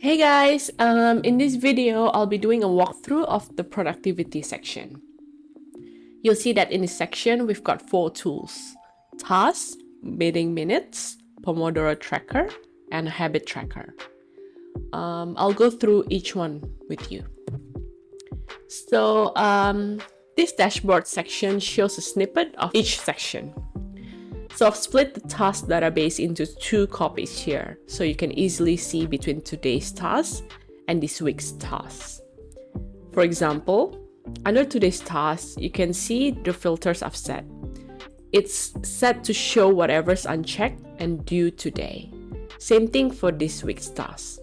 Hey guys, in this video, I'll be doing a walkthrough of the productivity section. You'll see that in this section, we've got 4 tools: tasks, meeting minutes, Pomodoro tracker, and a habit tracker. I'll go through each one with you. So this dashboard section shows a snippet of each section. So I've split the task database into 2 copies here, so you can easily see between today's task and this week's task. For example, under today's task, you can see the filters I've set. It's set to show whatever's unchecked and due today. Same thing for this week's task.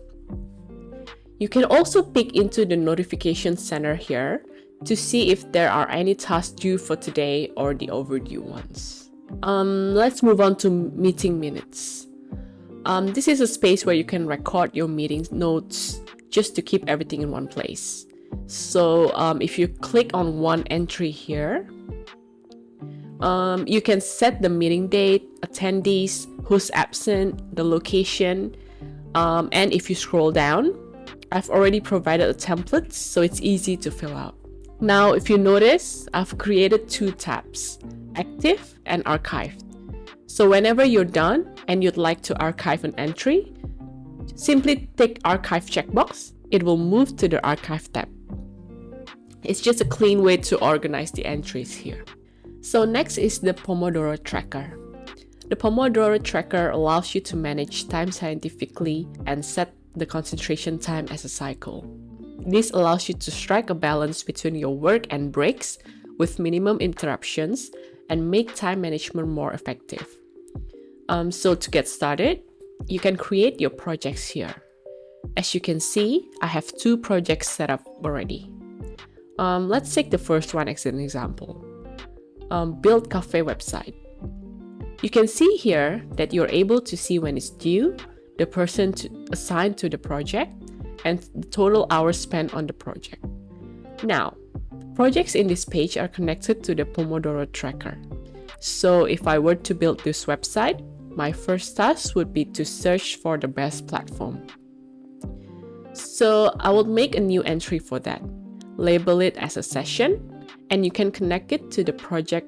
You can also peek into the notification center here to see if there are any tasks due for today or the overdue ones. Let's move on to meeting minutes. This is a space where you can record your meeting notes just to keep everything in one place. So if you click on one entry here, you can set the meeting date, attendees, who's absent, the location, and if you scroll down, I've already provided a template, so it's easy to fill out. Now, if you notice, I've created 2 tabs: Active and Archived. So whenever you're done and you'd like to archive an entry, simply tick Archive checkbox. It will move to the Archive tab. It's just a clean way to organize the entries here. So next is the Pomodoro tracker. The Pomodoro tracker allows you to manage time scientifically and set the concentration time as a cycle. This allows you to strike a balance between your work and breaks with minimum interruptions and make time management more effective. So to get started, you can create your projects here. As you can see, I have 2 projects set up already. Let's take the first one as an example. Build cafe website. You can see here that you're able to see when it's due, the person assigned to the project, and the total hours spent on the project. Now, projects in this page are connected to the Pomodoro tracker. So if I were to build this website, my first task would be to search for the best platform. So I will make a new entry for that, label it as a session, and you can connect it to the project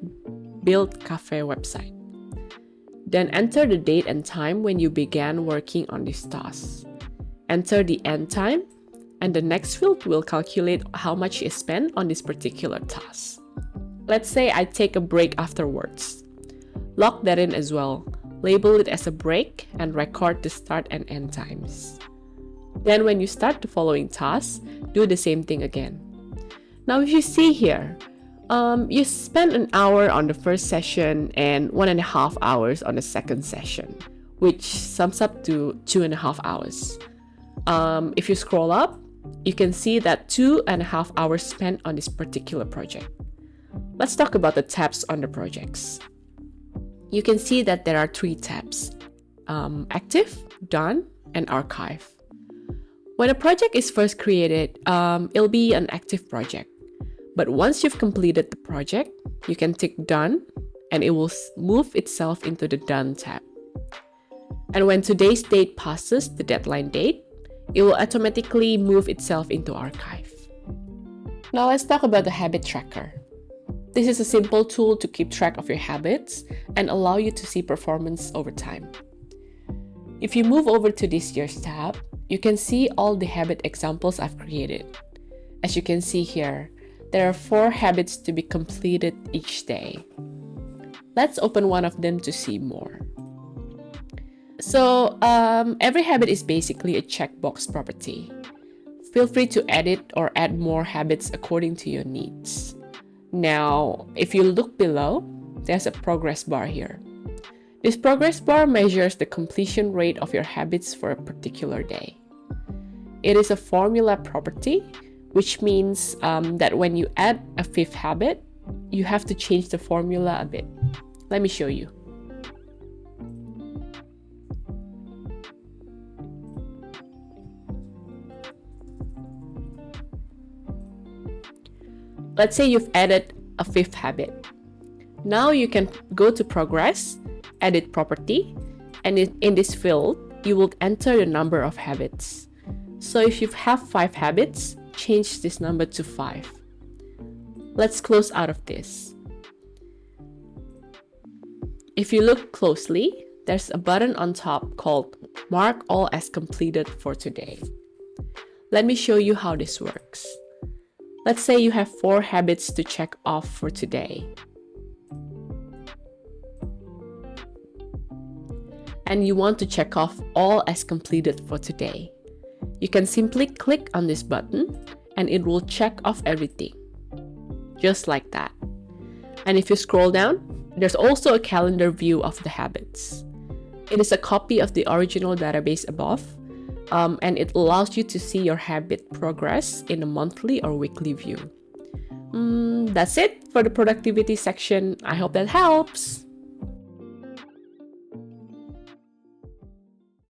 Build Cafe website. Then enter the date and time when you began working on this task. Enter the end time, and the next field will calculate how much is spent on this particular task. Let's say I take a break afterwards. Log that in as well. Label it as a break and record the start and end times. Then when you start the following task, do the same thing again. Now if you see here, you spent an hour on the first session and 1.5 hours on the second session, which sums up to 2.5 hours. If you scroll up, you can see that 2.5 hours spent on this particular project. Let's talk about the tabs on the projects. You can see that there are 3 tabs: Active, Done, and Archive. When a project is first created, it'll be an active project. But once you've completed the project, you can tick Done, and it will move itself into the Done tab. And when today's date passes the deadline date, it will automatically move itself into Archive. Now let's talk about the habit tracker. This is a simple tool to keep track of your habits and allow you to see performance over time. If you move over to this year's tab, you can see all the habit examples I've created. As you can see here, there are 4 habits to be completed each day. Let's open one of them to see more. So every habit is basically a checkbox property. Feel free to edit or add more habits according to your needs. Now, if you look below, there's a progress bar here. This progress bar measures the completion rate of your habits for a particular day. It is a formula property, which means that when you add a 5th habit, you have to change the formula a bit. Let me show you. Let's say you've added a 5th habit. Now you can go to Progress, Edit Property, and in this field, you will enter the number of habits. So if you have 5 habits, change this number to 5. Let's close out of this. If you look closely, there's a button on top called Mark All as Completed for today. Let me show you how this works. Let's say you have 4 habits to check off for today. And you want to check off all as completed for today. You can simply click on this button and it will check off everything. Just like that. And if you scroll down, there's also a calendar view of the habits. It is a copy of the original database above, and it allows you to see your habit progress in a monthly or weekly view. That's it for the productivity section. I hope that helps.